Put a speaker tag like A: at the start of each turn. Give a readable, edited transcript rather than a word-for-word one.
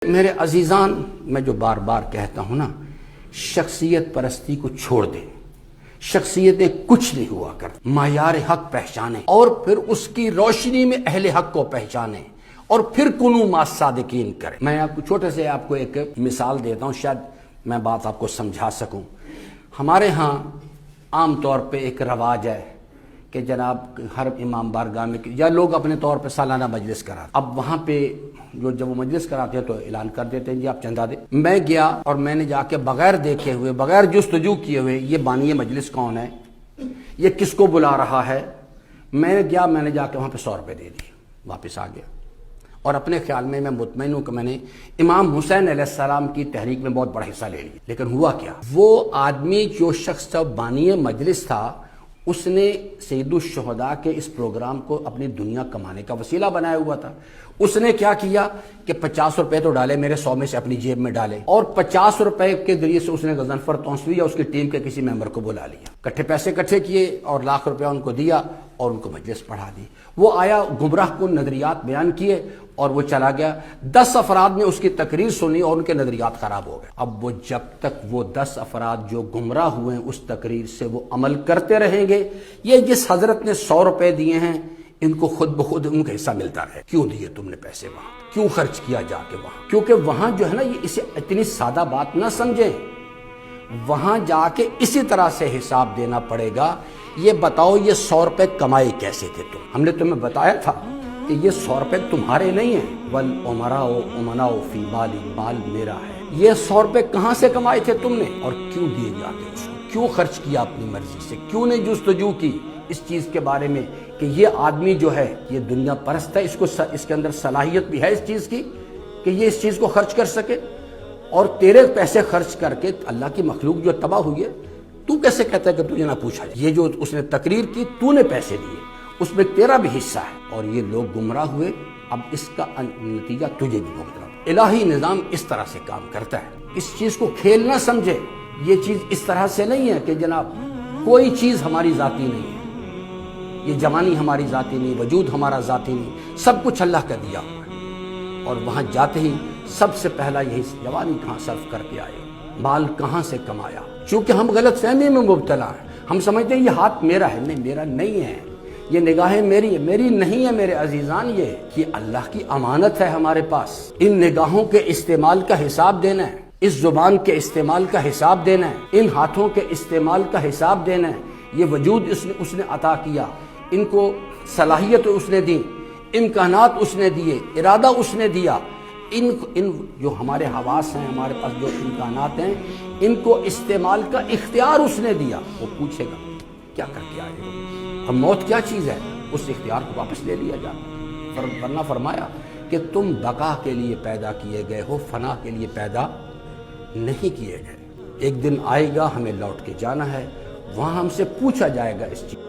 A: میرے عزیزان، میں جو بار بار کہتا ہوں نا، شخصیت پرستی کو چھوڑ دیں۔ شخصیتیں کچھ نہیں ہوا کرتی، معیار حق پہچانیں اور پھر اس کی روشنی میں اہل حق کو پہچانیں اور پھر کنو مع الصادقین کریں۔ میں آپ کو چھوٹے سے ایک مثال دیتا ہوں، شاید میں بات آپ کو سمجھا سکوں۔ ہمارے ہاں عام طور پہ ایک رواج ہے کہ جناب ہر امام بارگاہ میں یا لوگ اپنے طور پہ سالانہ مجلس کراتے، اب وہاں پہ جب وہ مجلس کراتے ہیں تو اعلان کر دیتے ہیں جی آپ چندہ دیں۔ میں گیا اور میں نے جا کے بغیر دیکھے ہوئے، بغیر جستجو کیے ہوئے، یہ بانی مجلس کون ہے، یہ کس کو بلا رہا ہے، میں نے جا کے وہاں پہ 100 روپے دے دیے، واپس آ گیا اور اپنے خیال میں مطمئن ہوں کہ میں نے امام حسین علیہ السلام کی تحریک میں بہت بڑا حصہ لے لیا۔ لیکن ہوا کیا، وہ آدمی جو شخص بانی مجلس تھا، اس نے سید الشہداء کے اس پروگرام کو اپنی دنیا کمانے کا وسیلہ بنایا ہوا تھا۔ اس نے کیا کیا کہ 50 روپے تو ڈالے، میرے 100 میں سے اپنی جیب میں ڈالے، اور 50 روپے کے ذریعے سے اس نے غضنفر تونسوی یا اس کی ٹیم کے کسی ممبر کو بلا لیا، کٹھے پیسے اکٹھے کیے اور لاکھ روپیہ ان کو دیا اور ان کو مجلس پڑھا دی۔ وہ آیا، گمراہ کن نظریات بیان کیے اور وہ چلا گیا۔ 10 افراد نے اس کی تقریر سنی اور ان کے نظریات خراب ہو گئے۔ اب وہ جب تک وہ 10 افراد جو گمراہ ہوئے ہیں اس تقریر سے وہ عمل کرتے رہیں گے، یہ جس حضرت نے 100 روپے دیے ہیں ان کو خود بخود ان کا حصہ ملتا رہے۔ کیوں دیے تم نے پیسے وہاں، کیوں خرچ کیا جا کے وہاں؟ کیونکہ وہاں جو ہے نا، یہ اسے اتنی سادہ بات نہ سمجھیں، وہاں جا کے اسی طرح سے حساب دینا پڑے گا۔ یہ بتاؤ یہ 100 روپے کمائے کیسے تھے تم؟ ہم نے تمہیں بتایا تھا کہ یہ 100 روپے تمہارے نہیں ہیں، والامراء امناء فی مالی، مال میرا ہے۔ یہ 100 روپے کہاں سے کمائے تھے تم نے اور کیوں دیے جا کے اس کو؟ کیوں خرچ کیا اپنی مرضی سے؟ کیوں نہیں جستجو کی اس چیز کے بارے میں کہ یہ آدمی جو ہے یہ دنیا پرست ہے، اس کے اندر صلاحیت بھی ہے اس چیز کی کہ یہ اس چیز کو خرچ کر سکے، اور تیرے پیسے خرچ کر کے اللہ کی مخلوق جو تباہ ہوئی ہے، تو کیسے کہتا ہے کہ تجھے نہ پوچھا جائے؟ یہ جو اس نے تقریر کی، تو نے پیسے دیے، اس میں تیرا بھی حصہ ہے، اور یہ لوگ گمراہ ہوئے، اب اس کا نتیجہ تجھے بھی بھگتنا۔ الہی نظام اس طرح سے کام کرتا ہے، اس چیز کو کھیل نہ سمجھے۔ یہ چیز اس طرح سے نہیں ہے کہ جناب کوئی چیز ہماری ذاتی نہیں ہے، یہ جوانی ہماری ذاتی نہیں، وجود ہمارا ذاتی نہیں، سب کچھ اللہ کا دیا ہوا ہے۔ اور وہاں جاتے ہی سب سے پہلا یہی، جوانی کہاں صرف کر کے آئے، مال کہاں سے کمایا؟ چونکہ ہم غلط فہمی میں مبتلا ہیں، ہم سمجھتے ہیں یہ ہاتھ میرا ہے، نہیں میرا نہیں ہے، یہ نگاہیں میری ہے، میری نہیں ہے میرے عزیزان، یہ اللہ کی امانت ہے ہمارے پاس۔ ان نگاہوں کے استعمال کا حساب دینا ہے، اس زبان کے استعمال کا حساب دینا ہے، ان ہاتھوں کے استعمال کا حساب دینا ہے۔ یہ وجود اس نے عطا کیا، ان کو صلاحیت اس نے دی، امکانات اس نے دیے، ارادہ اس نے دیا، ان جو ہمارے حواس ہیں، ہمارے پاس جو امکانات ہیں، ان کو استعمال کا اختیار اس نے دیا۔ وہ پوچھے گا کیا کر کے آئے ہو؟ اور موت کیا چیز ہے؟ اس اختیار کو واپس لے لیا جاتا۔ ورنہ فرمایا کہ تم بقا کے لیے پیدا کیے گئے ہو، فنا کے لیے پیدا نہیں کیے گئے۔ ایک دن آئے گا، ہمیں لوٹ کے جانا ہے، وہاں ہم سے پوچھا جائے گا اس چیز۔